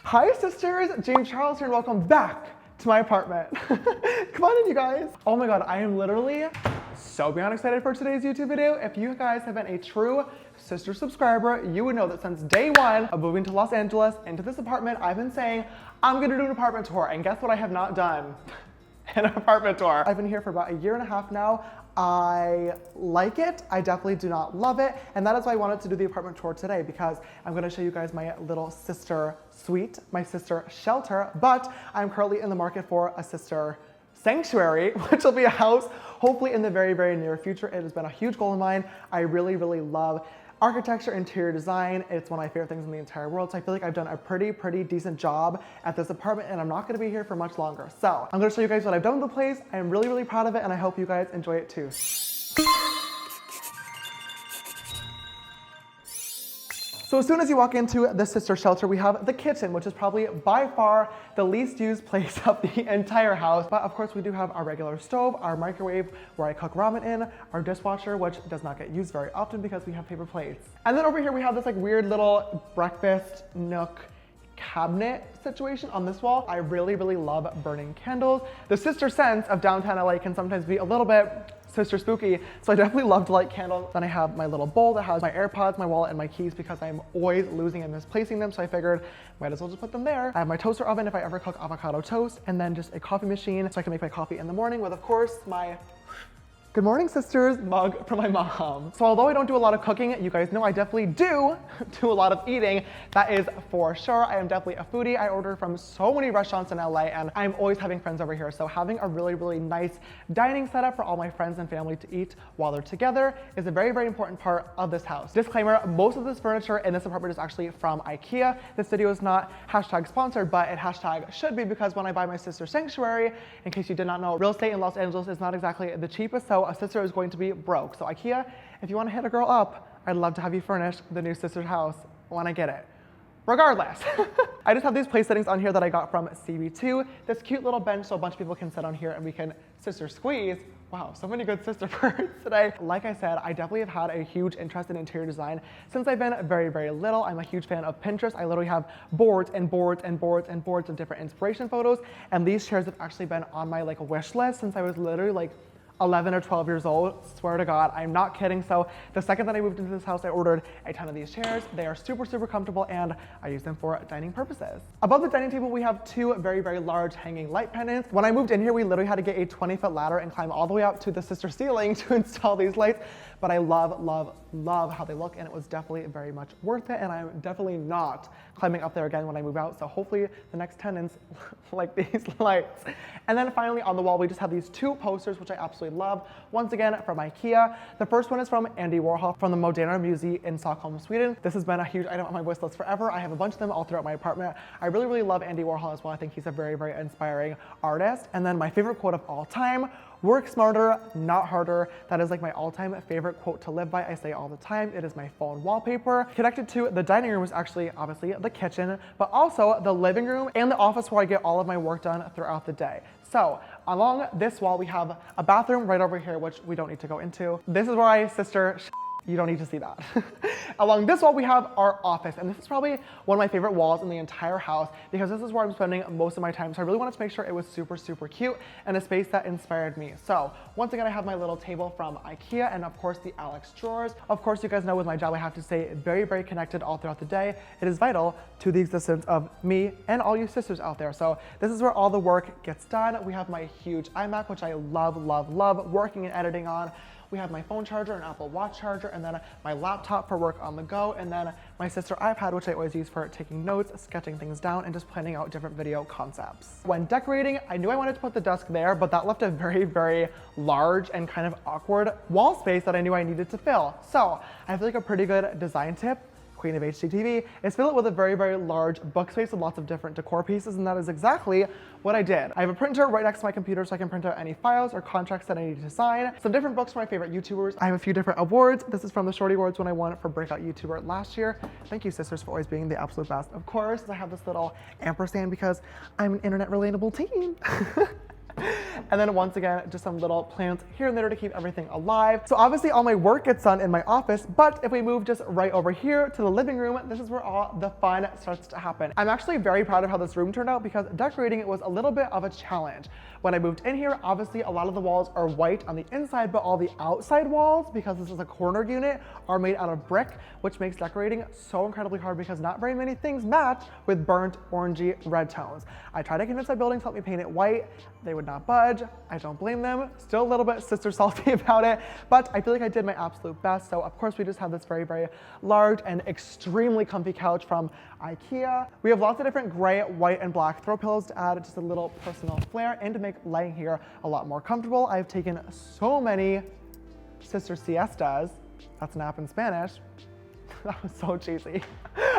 Hi sisters, Jane Charles here and welcome back to my apartment. Come on in, you guys. Oh my God, I am literally so beyond excited for today's YouTube video. If you guys have been a true sister subscriber, you would know that since day one of moving to Los Angeles into this apartment, I've been saying, I'm gonna do an apartment tour. And guess what I have not done? An apartment tour. I've been here for about a year and a half now. I like it. I definitely do not love it. And that is why I wanted to do the apartment tour today, because I'm gonna show you guys my little sister suite, my sister shelter, but I'm currently in the market for a sister sanctuary, which will be a house hopefully in the very, very near future. It has been a huge goal of mine. I really, really love architecture, interior design. It's one of my favorite things in the entire world. So I feel like I've done a pretty decent job at this apartment and I'm not gonna be here for much longer. So I'm gonna show you guys what I've done with the place. I am really, really proud of it and I hope you guys enjoy it too. So as soon as you walk into the sister shelter, we have the kitchen, which is probably by far the least used place of the entire house. But of course we do have our regular stove, our microwave where I cook ramen in, our dishwasher, which does not get used very often because we have paper plates. And then over here we have this like weird little breakfast nook cabinet situation on this wall. I really, really love burning candles. The sister sense of downtown LA can sometimes be a little bit sister spooky, so I definitely love to light candles. Then I have my little bowl that has my AirPods, my wallet, and my keys because I'm always losing and misplacing them, so I figured might as well just put them there. I have my toaster oven if I ever cook avocado toast, and then just a coffee machine so I can make my coffee in the morning with, of course, my Good morning, sisters mug from my mom. So although I don't do a lot of cooking, you guys know I definitely do a lot of eating. That is for sure. I am definitely a foodie. I order from so many restaurants in LA and I'm always having friends over here. So having a really, really nice dining setup for all my friends and family to eat while they're together is a very, very important part of this house. Disclaimer, most of this furniture in this apartment is actually from IKEA. This video is not hashtag sponsored, but it hashtag should be because when I buy my sister sanctuary, in case you did not know, real estate in Los Angeles is not exactly the cheapest. So a sister is going to be broke. So IKEA, if you want to hit a girl up, I'd love to have you furnish the new sister's house when I get it. Regardless, I just have these place settings on here that I got from CB2. This cute little bench so a bunch of people can sit on here and we can sister squeeze. Wow, so many good sister words today. Like I said, I definitely have had a huge interest in interior design since I've been very, very little. I'm a huge fan of Pinterest. I literally have boards and boards and boards and boards of different inspiration photos. And these chairs have actually been on my wish list since I was literally 11 or 12 years old, swear to God, I'm not kidding. So the second that I moved into this house, I ordered a ton of these chairs. They are super, super comfortable and I use them for dining purposes. Above the dining table, we have two very, very large hanging light pendants. When I moved in here, we literally had to get a 20-foot ladder and climb all the way up to the sister ceiling to install these lights. But I love, love, love how they look and it was definitely very much worth it. And I'm definitely not climbing up there again when I move out. So hopefully the next tenants like these lights. And then finally on the wall, we just have these two posters, which I absolutely love. Once again, from IKEA. The first one is from Andy Warhol from the Moderna Museum in Stockholm, Sweden. This has been a huge item on my wish list forever. I have a bunch of them all throughout my apartment. I really, really love Andy Warhol as well. I think he's a very, very inspiring artist. And then my favorite quote of all time, work smarter, not harder. That is my all-time favorite quote to live by. I say all the time. It is my phone wallpaper. Connected to the dining room is actually obviously the kitchen, but also the living room and the office where I get all of my work done throughout the day. So along this wall, we have a bathroom right over here, which we don't need to go into. This is where I sister you don't need to see that. Along this wall, we have our office. And this is probably one of my favorite walls in the entire house because this is where I'm spending most of my time. So I really wanted to make sure it was super, super cute and a space that inspired me. So once again, I have my little table from IKEA and of course the Alex drawers. Of course, you guys know with my job, I have to stay very, very connected all throughout the day. It is vital to the existence of me and all you sisters out there. So this is where all the work gets done. We have my huge iMac, which I love, love, love working and editing on. We have my phone charger, an Apple Watch charger, and then my laptop for work on the go, and then my sister iPad, which I always use for taking notes, sketching things down, and just planning out different video concepts. When decorating, I knew I wanted to put the desk there, but that left a very, very large and kind of awkward wall space that I knew I needed to fill. So I feel like a pretty good design tip, Queen of HGTV, is fill it with a very, very large book space with lots of different decor pieces, and that is exactly what I did. I have a printer right next to my computer so I can print out any files or contracts that I need to sign. Some different books from my favorite YouTubers. I have a few different awards. This is from the Shorty Awards when I won it for Breakout YouTuber last year. Thank you, sisters, for always being the absolute best. Of course, I have this little ampersand because I'm an internet relatable teen. And then once again, just some little plants here and there to keep everything alive. So obviously all my work gets done in my office, but if we move just right over here to the living room, this is where all the fun starts to happen. I'm actually very proud of how this room turned out because decorating it was a little bit of a challenge. When I moved in here, obviously a lot of the walls are white on the inside, but all the outside walls, because this is a corner unit, are made out of brick, which makes decorating so incredibly hard because not very many things match with burnt orangey red tones. I tried to convince my building to let me paint it white. They would not budge. I don't blame them. Still a little bit sister salty about it, but I feel like I did my absolute best. So of course we just have this very, very large and extremely comfy couch from IKEA. We have lots of different gray, white, and black throw pillows to add just a little personal flair and to make laying here a lot more comfortable. I've taken so many sister siestas. That's nap in Spanish. That was so cheesy.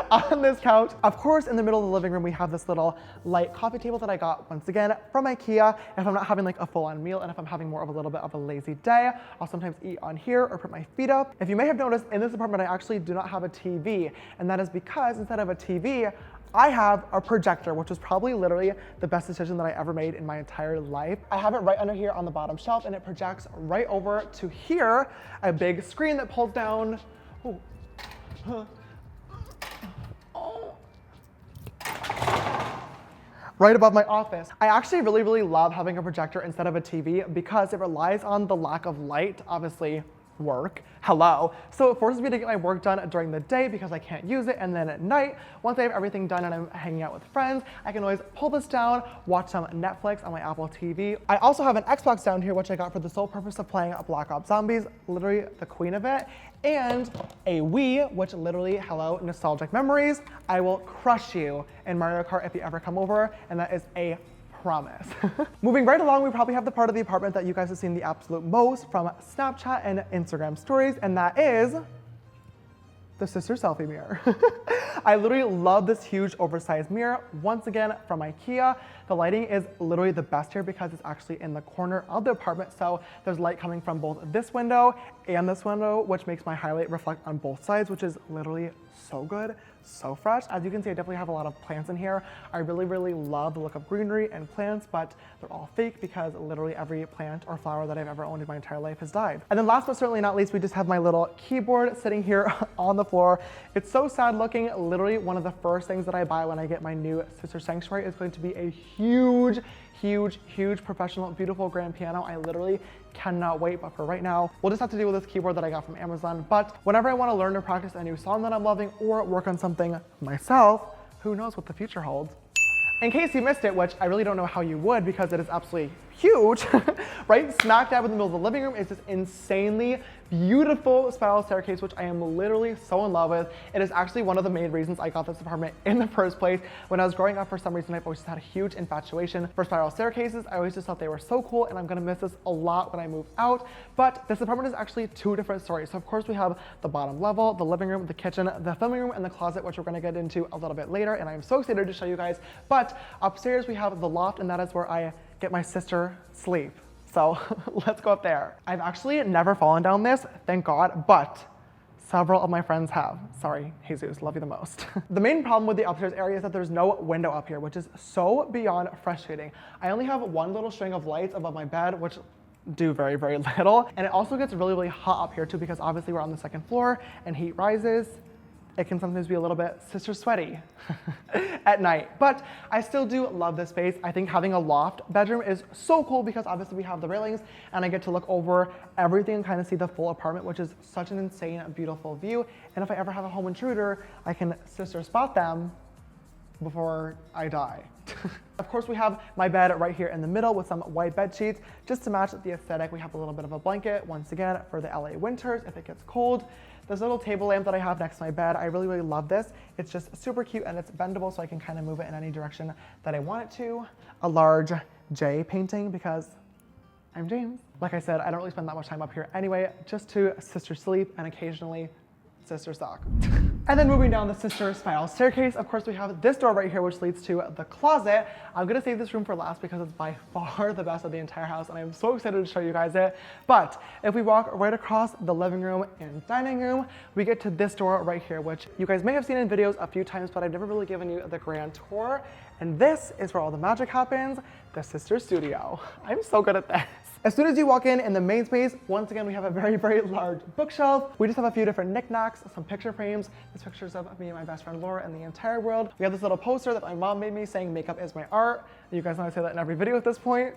On this couch. Of course, in the middle of the living room, we have this little light coffee table that I got once again from IKEA. If I'm not having like a full-on meal and if I'm having more of a little bit of a lazy day, I'll sometimes eat on here or put my feet up. If you may have noticed, in this apartment, I actually do not have a TV. And that is because instead of a TV, I have a projector, which was probably literally the best decision that I ever made in my entire life. I have it right under here on the bottom shelf and it projects right over to here, a big screen that pulls down. Ooh. Right above my office. I actually really, really love having a projector instead of a TV because it relies on the lack of light, obviously work, hello. So it forces me to get my work done during the day because I can't use it, and then at night, once I have everything done and I'm hanging out with friends, I can always pull this down, watch some Netflix on my Apple TV. I also have an Xbox down here, which I got for the sole purpose of playing Black Ops Zombies, literally the queen of it, and a Wii, which literally, hello, nostalgic memories. I will crush you in Mario Kart if you ever come over, and that is a promise. Moving right along, we probably have the part of the apartment that you guys have seen the absolute most from Snapchat and Instagram stories, and that is the sister selfie mirror. I literally love this huge oversized mirror, once again from IKEA. The lighting is literally the best here because it's actually in the corner of the apartment, so there's light coming from both this window and this window, which makes my highlight reflect on both sides, which is literally so good, so fresh. As you can see, I definitely have a lot of plants in here. I really, really love the look of greenery and plants, but they're all fake because literally every plant or flower that I've ever owned in my entire life has died. And then last but certainly not least, we just have my little keyboard sitting here on the floor. It's so sad looking. Literally one of the first things that I buy when I get my new sister sanctuary is going to be a huge, huge, huge professional, beautiful grand piano. I literally cannot wait, but for right now, we'll just have to deal with this keyboard that I got from Amazon. But whenever I want to learn or practice a new song that I'm loving or work on something myself, who knows what the future holds. In case you missed it, which I really don't know how you would because it is absolutely huge, right smack dab in the middle of the living room is this insanely beautiful spiral staircase, which I am literally so in love with. It is actually one of the main reasons I got this apartment in the first place. When I was growing up, for some reason, I've always just had a huge infatuation for spiral staircases. I always just thought they were so cool, and I'm gonna miss this a lot when I move out. But this apartment is actually two different stories. So of course we have the bottom level, the living room, the kitchen, the filming room, and the closet, which we're gonna get into a little bit later, and I'm so excited to show you guys. But upstairs we have the loft, and that is where I get my sister sleep. So let's go up there. I've actually never fallen down this, thank God, but several of my friends have. Sorry, Jesus, love you the most. The main problem with the upstairs area is that there's no window up here, which is so beyond frustrating. I only have one little string of lights above my bed, which do very, very little. And it also gets really, really hot up here too, because obviously we're on the second floor and heat rises. It can sometimes be a little bit sister sweaty at night, but I still do love this space. I think having a loft bedroom is so cool because obviously we have the railings and I get to look over everything and kind of see the full apartment, which is such an insane, beautiful view. And if I ever have a home intruder, I can sister spot them before I die. Of course, we have my bed right here in the middle with some white bed sheets just to match the aesthetic. We have a little bit of a blanket, once again, for the LA winters if it gets cold. This little table lamp that I have next to my bed, I really, really love this. It's just super cute and it's bendable so I can kind of move it in any direction that I want it to. A large J painting because I'm James. Like I said, I don't really spend that much time up here anyway, just to sister sleep and occasionally sister sock. And then moving down the sister spiral staircase, of course we have this door right here which leads to the closet. I'm gonna save this room for last because it's by far the best of the entire house and I'm so excited to show you guys it. But if we walk right across the living room and dining room, we get to this door right here, which you guys may have seen in videos a few times, but I've never really given you the grand tour. And this is where all the magic happens, the sister studio. I'm so good at this. As soon as you walk in the main space, once again, we have a very, very large bookshelf. We just have a few different knickknacks, some picture frames. There's pictures of me and my best friend Laura and the entire world. We have this little poster that my mom made me saying makeup is my art. You guys know I say that in every video at this point,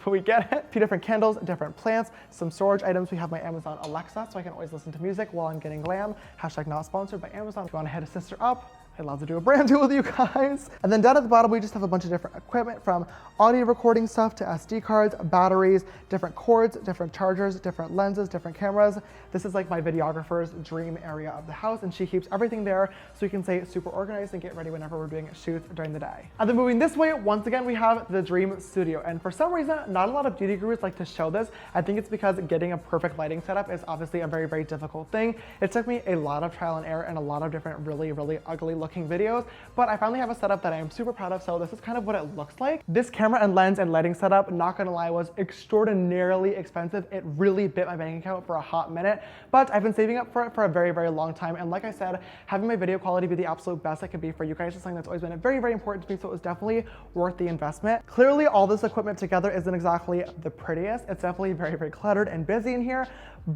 but we get it. A few different candles, different plants, some storage items. We have my Amazon Alexa, so I can always listen to music while I'm getting glam. Hashtag not sponsored by Amazon. If you want to hit a sister up, I'd love to do a brand deal with you guys. And then down at the bottom, we just have a bunch of different equipment, from audio recording stuff to SD cards, batteries, different cords, different chargers, different lenses, different cameras. This is like my videographer's dream area of the house, and she keeps everything there so we can stay super organized and get ready whenever we're doing shoots during the day. And then moving this way, once again, we have the dream studio. And for some reason, not a lot of beauty gurus like to show this. I think it's because getting a perfect lighting setup is obviously a very, very difficult thing. It took me a lot of trial and error and a lot of different really, really ugly looking videos, but I finally have a setup that I am super proud of, so this is kind of what it looks like. This camera and lens and lighting setup, not gonna lie, was extraordinarily expensive. It really bit my bank account for a hot minute, but I've been saving up for it for a very, very long time, and like I said, having my video quality be the absolute best it could be for you guys is something that's always been very, very important to me, so it was definitely worth the investment. Clearly, all this equipment together isn't exactly the prettiest. It's definitely very, very cluttered and busy in here,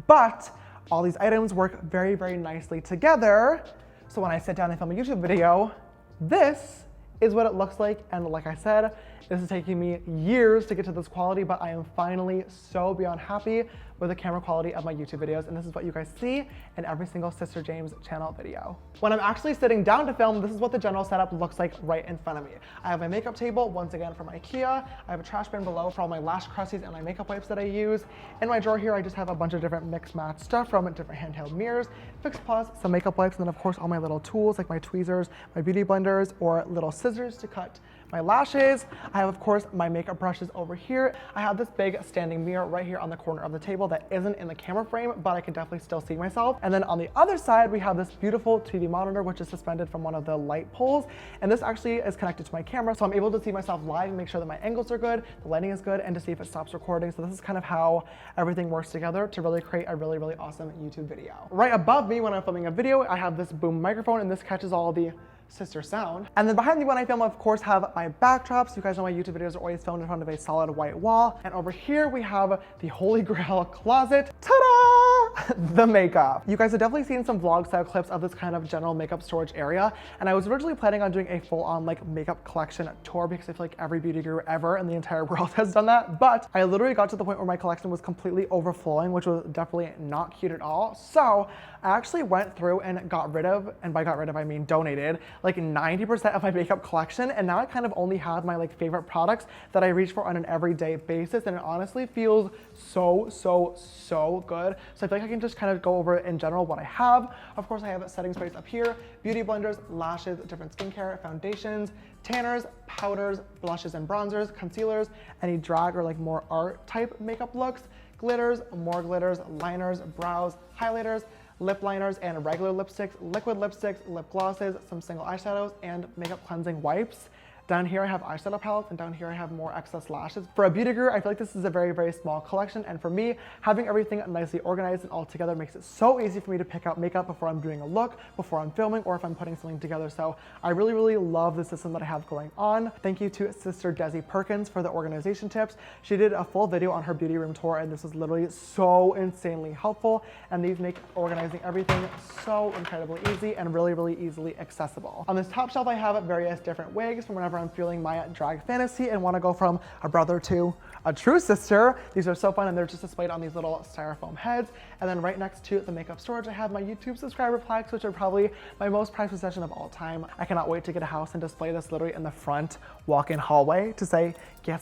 but all these items work very, very nicely together. So when I sit down and film a YouTube video, this is what it looks like. And like I said, this is taking me years to get to this quality, but I am finally so beyond happy with the camera quality of my YouTube videos. And this is what you guys see in every single Sister James channel video. When I'm actually sitting down to film, this is what the general setup looks like right in front of me. I have my makeup table, once again from IKEA. I have a trash bin below for all my lash crusties and my makeup wipes that I use. In my drawer here, I just have a bunch of different mixed match stuff from different handheld mirrors, Fix Plus, some makeup wipes, and then of course all my little tools like my tweezers, my beauty blenders, or little scissors to cut my lashes. I have, of course, my makeup brushes over here. I have this big standing mirror right here on the corner of the table that isn't in the camera frame, but I can definitely still see myself. And then on the other side, we have this beautiful TV monitor, which is suspended from one of the light poles. And this actually is connected to my camera, so I'm able to see myself live and make sure that my angles are good, the lighting is good, and to see if it stops recording. So this is kind of how everything works together to really create a really, really awesome YouTube video. Right above me when I'm filming a video, I have this boom microphone, and this catches all the sister sound. And then behind me when I film, I of course have my backdrops. You guys know my YouTube videos are always filmed in front of a solid white wall. And over here we have the holy grail closet. Ta-da! The makeup. You guys have definitely seen some vlog style clips of this kind of general makeup storage area. And I was originally planning on doing a full on like makeup collection tour because I feel like every beauty guru ever in the entire world has done that. But I literally got to the point where my collection was completely overflowing, which was definitely not cute at all. So I actually went through and got rid of, and by got rid of I mean donated, like 90% of my makeup collection, and now I kind of only have my like favorite products that I reach for on an everyday basis, and it honestly feels so good. So I feel like I can just kind of go over in general what I have. Of course, I have setting sprays up here, beauty blenders, lashes, different skincare, foundations, tanners, powders, blushes and bronzers, concealers, any drag or like more art type makeup looks, glitters, more glitters, liners, brows, highlighters, lip liners and regular lipsticks, liquid lipsticks, lip glosses, some single eyeshadows, and makeup cleansing wipes. Down here I have eyeshadow palettes, and down here I have more excess lashes. For a beauty guru, I feel like this is a very, very small collection, and for me, having everything nicely organized and all together makes it so easy for me to pick out makeup before I'm doing a look, before I'm filming, or if I'm putting something together. So I really, really love the system that I have going on. Thank you to Sister Desi Perkins for the organization tips. She did a full video on her beauty room tour, and this is literally so insanely helpful, and these make organizing everything so incredibly easy and really, really easily accessible. On this top shelf, I have various different wigs from whenever I'm feeling my drag fantasy and want to go from a brother to a true sister. These are so fun, and they're just displayed on these little styrofoam heads. And then right next to the makeup storage, I have my YouTube subscriber plaques, which are probably my most prized possession of all time. I cannot wait to get a house and display this literally in the front walk-in hallway to say, yes,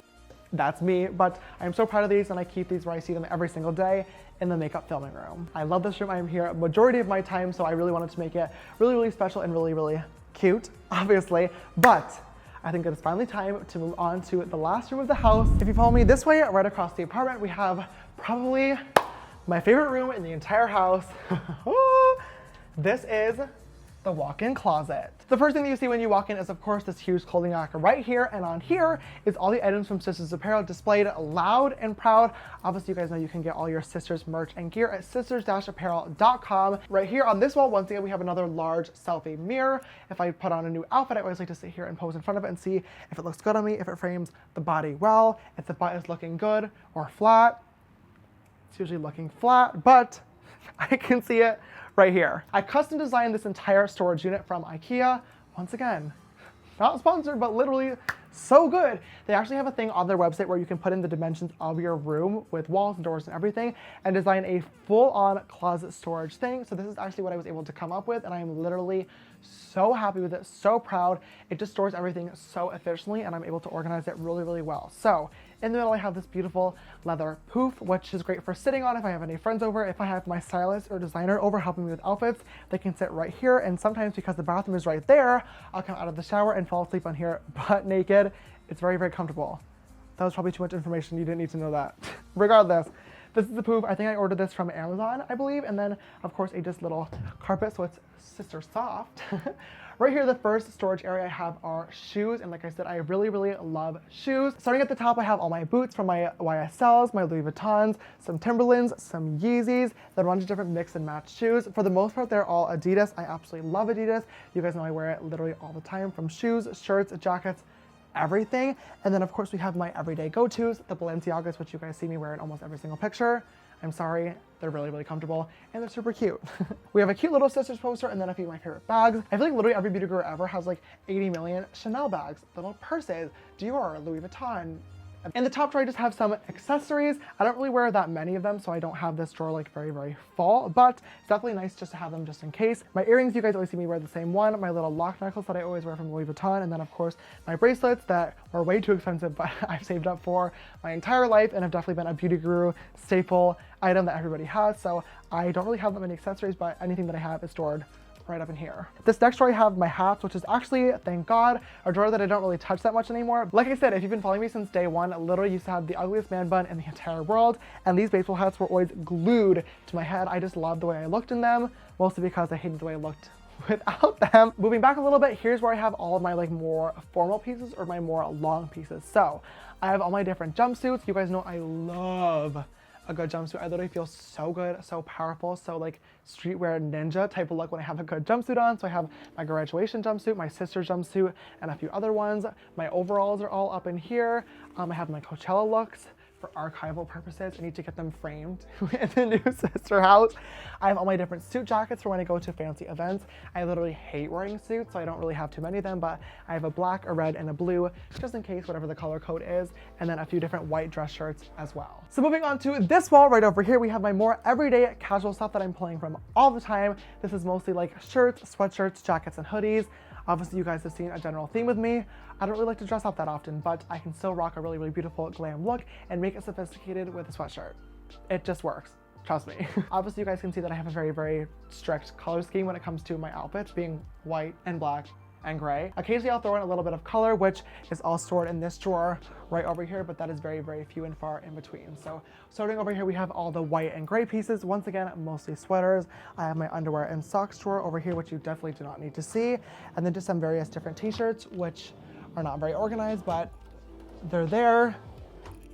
that's me. But I'm so proud of these, and I keep these where I see them every single day in the makeup filming room. I love this room. I am here majority of my time, so I really wanted to make it really, really special and really, really cute, obviously. But I think it is finally time to move on to the last room of the house. If you follow me this way, right across the apartment, we have probably my favorite room in the entire house. This is the walk-in closet. The first thing that you see when you walk in is of course this huge clothing rack right here, and on here is all the items from Sisters Apparel displayed loud and proud. Obviously you guys know you can get all your Sisters merch and gear at sisters-apparel.com. Right here on this wall, once again, we have another large selfie mirror. If I put on a new outfit, I always like to sit here and pose in front of it and see if it looks good on me, if it frames the body well, if the butt is looking good or flat. It's usually looking flat, but I can see it right here. I custom designed this entire storage unit from IKEA. Once again, not sponsored, but literally so good. They actually have a thing on their website where you can put in the dimensions of your room with walls and doors and everything and design a full-on closet storage thing. So this is actually what I was able to come up with, and I am literally so happy with it, so proud. It just stores everything so efficiently, and I'm able to organize it really, really well. So in the middle, I have this beautiful leather poof, which is great for sitting on if I have any friends over. If I have my stylist or designer over helping me with outfits, they can sit right here. And sometimes because the bathroom is right there, I'll come out of the shower and fall asleep on here butt naked. It's very, very comfortable. That was probably too much information. You didn't need to know that. Regardless, this is the poof. I think I ordered this from Amazon, I believe. And then of course just little carpet, so it's sister soft. Right here, the first storage area I have are shoes, and like I said, I really, really love shoes. Starting at the top, I have all my boots from my YSLs, my Louis Vuittons, some Timberlands, some Yeezys, then a bunch of different mix and match shoes. For the most part, they're all Adidas. I absolutely love Adidas. You guys know I wear it literally all the time, from shoes, shirts, jackets, everything. And then of course we have my everyday go-tos, the Balenciagas, which you guys see me wear in almost every single picture. I'm sorry, they're really, really comfortable and they're super cute. We have a cute little Sisters poster and then a few of my favorite bags. I feel like literally every beauty guru ever has like 80 million Chanel bags, little purses, Dior, Louis Vuitton. In the top drawer, I just have some accessories. I don't really wear that many of them, so I don't have this drawer like very, very full, but it's definitely nice just to have them just in case. My earrings, you guys always see me wear the same one, my little lock necklace that I always wear from Louis Vuitton, and then of course my bracelets that are way too expensive, but I've saved up for my entire life and have definitely been a beauty guru staple item that everybody has. So I don't really have that many accessories, but anything that I have is stored right up in here. This next drawer I have my hats, which is actually, thank God, a drawer that I don't really touch that much anymore. Like I said, if you've been following me since day one, I literally used to have the ugliest man bun in the entire world, and these baseball hats were always glued to my head. I just loved the way I looked in them, mostly because I hated the way I looked without them. Moving back a little bit, here's where I have all of my like more formal pieces or my more long pieces. So I have all my different jumpsuits. You guys know I love a good jumpsuit. I literally feel so good, so powerful, so like streetwear ninja type of look when I have a good jumpsuit on. So I have my graduation jumpsuit, my sister's jumpsuit, and a few other ones. My overalls are all up in here. I have my Coachella looks. For archival purposes, I need to get them framed in the new sister house. I have all my different suit jackets for when I go to fancy events. I literally hate wearing suits, so I don't really have too many of them, but I have a black, a red, and a blue, just in case, whatever the color code is, and then a few different white dress shirts as well. So moving on to this wall right over here, we have my more everyday casual stuff that I'm pulling from all the time. This is mostly like shirts, sweatshirts, jackets, and hoodies. Obviously, you guys have seen a general theme with me. I don't really like to dress up that often, but I can still rock a really, really beautiful glam look and make it sophisticated with a sweatshirt. It just works. Trust me. Obviously, you guys can see that I have a very, very strict color scheme when it comes to my outfits, being white and black and gray. Occasionally, I'll throw in a little bit of color, which is all stored in this drawer right over here, but that is very, very few and far in between. So starting over here, we have all the white and gray pieces. Once again, mostly sweaters. I have my underwear and socks drawer over here, which you definitely do not need to see. And then just some various different t-shirts, which are not very organized, but they're there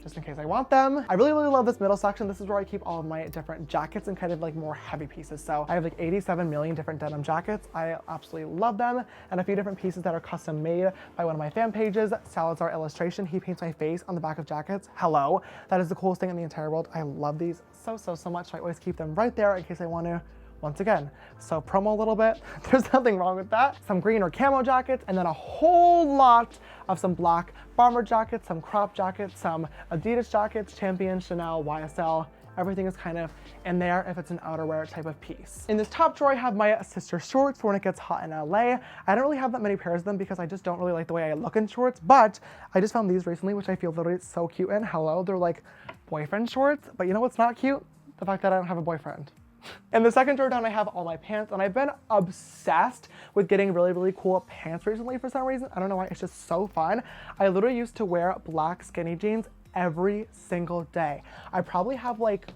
just in case I want them. I really, really love this middle section. This is where I keep all of my different jackets and kind of like more heavy pieces. So I have like 87 million different denim jackets. I absolutely love them. And a few different pieces that are custom made by one of my fan pages, Salazar Illustration. He paints my face on the back of jackets. Hello. That is the coolest thing in the entire world. I love these so much. So I always keep them right there in case I want to, once again, so promo a little bit. There's nothing wrong with that. Some green or camo jackets, and then a whole lot of some black bomber jackets, some crop jackets, some Adidas jackets, Champion, Chanel, YSL. Everything is kind of in there if it's an outerwear type of piece. In this top drawer, I have my sister shorts for when it gets hot in LA. I don't really have that many pairs of them because I just don't really like the way I look in shorts, but I just found these recently, which I feel literally so cute in. Hello, they're like boyfriend shorts, but you know what's not cute? The fact that I don't have a boyfriend. In the second drawer down, I have all my pants, and I've been obsessed with getting really, really cool pants recently for some reason. I don't know why, it's just so fun. I literally used to wear black skinny jeans every single day. I probably have like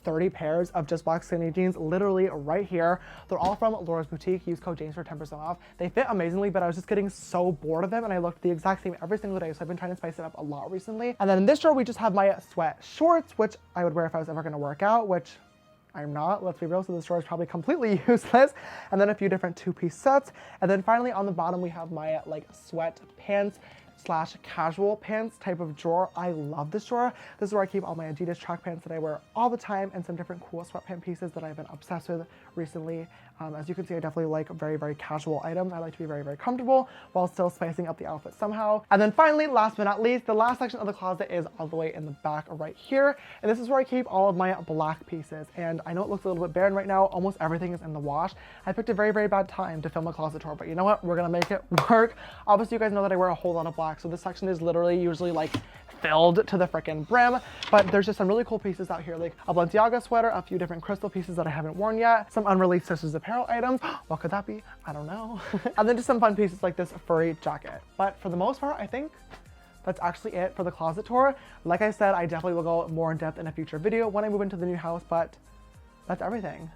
30 pairs of just black skinny jeans literally right here. They're all from Laura's Boutique. Use code James for 10% off. They fit amazingly, but I was just getting so bored of them and I looked the exact same every single day. So I've been trying to spice it up a lot recently. And then in this drawer, we just have my sweat shorts, which I would wear if I was ever gonna work out, which I'm not, let's be real, so this drawer is probably completely useless. And then a few different two-piece sets. And then finally on the bottom, we have my like sweat pants / casual pants type of drawer. I love this drawer. This is where I keep all my Adidas track pants that I wear all the time and some different cool sweatpant pieces that I've been obsessed with recently. As you can see, I definitely like very, very casual items. I like to be very, very comfortable while still spicing up the outfit somehow. And then finally, last but not least, the last section of the closet is all the way in the back right here. And this is where I keep all of my black pieces. And I know it looks a little bit barren right now. Almost everything is in the wash. I picked a very, very bad time to film a closet tour, but you know what? We're gonna make it work. Obviously, you guys know that I wear a whole lot of black, so this section is literally usually like filled to the freaking brim, but there's just some really cool pieces out here, like a Balenciaga sweater, a few different crystal pieces that I haven't worn yet, some unreleased Sisters apparel items. What could that be? I don't know. And then just some fun pieces like this furry jacket. But for the most part, I think that's actually it for the closet tour. Like I said, I definitely will go more in depth in a future video when I move into the new house, but that's everything.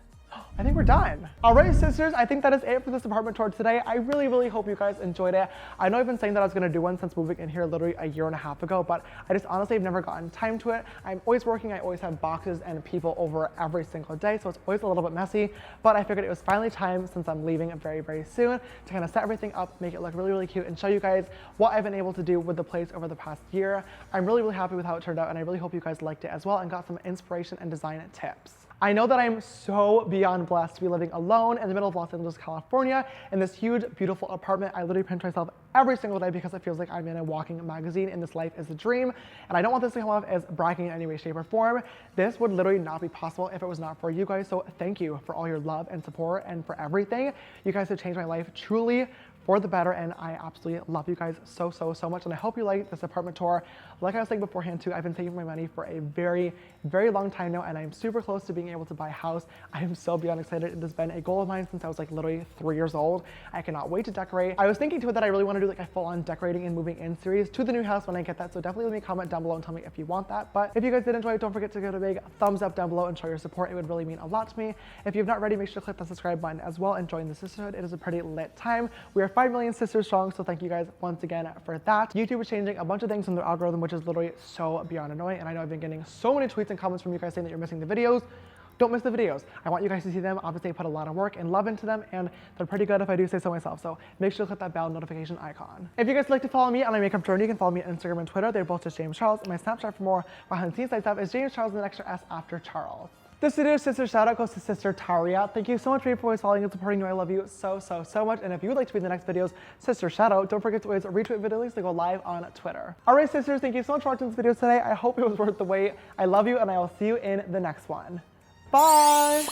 I think we're done. All right, sisters, I think that is it for this apartment tour today. I really, really hope you guys enjoyed it. I know I've been saying that I was gonna do one since moving in here literally a year and a half ago, but I just honestly have never gotten time to it. I'm always working, I always have boxes and people over every single day, so it's always a little bit messy, but I figured it was finally time, since I'm leaving very, very soon, to kind of set everything up, make it look really, really cute, and show you guys what I've been able to do with the place over the past year. I'm really, really happy with how it turned out, and I really hope you guys liked it as well and got some inspiration and design tips. I know that I'm so beyond blessed to be living alone in the middle of Los Angeles, California, in this huge, beautiful apartment. I literally pinch myself every single day because it feels like I'm in a walking magazine and this life is a dream. And I don't want this to come off as bragging in any way, shape, or form. This would literally not be possible if it was not for you guys. So thank you for all your love and support and for everything. You guys have changed my life truly for the better, and I absolutely love you guys so, so, so much. And I hope you like this apartment tour. Like I was saying beforehand too, I've been saving my money for a very, very long time now, and I'm super close to being able to buy a house. I am so beyond excited. It has been a goal of mine since I was like literally 3 years old. I cannot wait to decorate. I was thinking too that I really want to do like a full-on decorating and moving in series to the new house when I get that. So definitely leave me a comment down below and tell me if you want that. But if you guys did enjoy it, don't forget to give it a big thumbs up down below and show your support. It would really mean a lot to me. If you've not already, make sure to click the subscribe button as well and join the sisterhood. It is a pretty lit time. We are 5 million sisters strong, so thank you guys once again for that. YouTube is changing a bunch of things in their algorithm, which is literally so beyond annoying, and I know I've been getting so many tweets and comments from you guys saying that you're missing the videos. Don't miss the videos. I want you guys to see them. Obviously, I put a lot of work and love into them, and they're pretty good if I do say so myself. So make sure to click that bell notification icon. If you guys would like to follow me on my makeup journey, you can follow me on Instagram and Twitter. They're both just James Charles, and my Snapchat for more behind the scenes stuff is James Charles with an extra S after Charles. This video's sister shout out goes to Sister Taria. Thank you so much for always following and supporting you. I love you so, so, so much. And if you would like to be in the next video's sister shout out, don't forget to always retweet video links to go live on Twitter. All right, sisters, thank you so much for watching this video today. I hope it was worth the wait. I love you, and I will see you in the next one. Bye.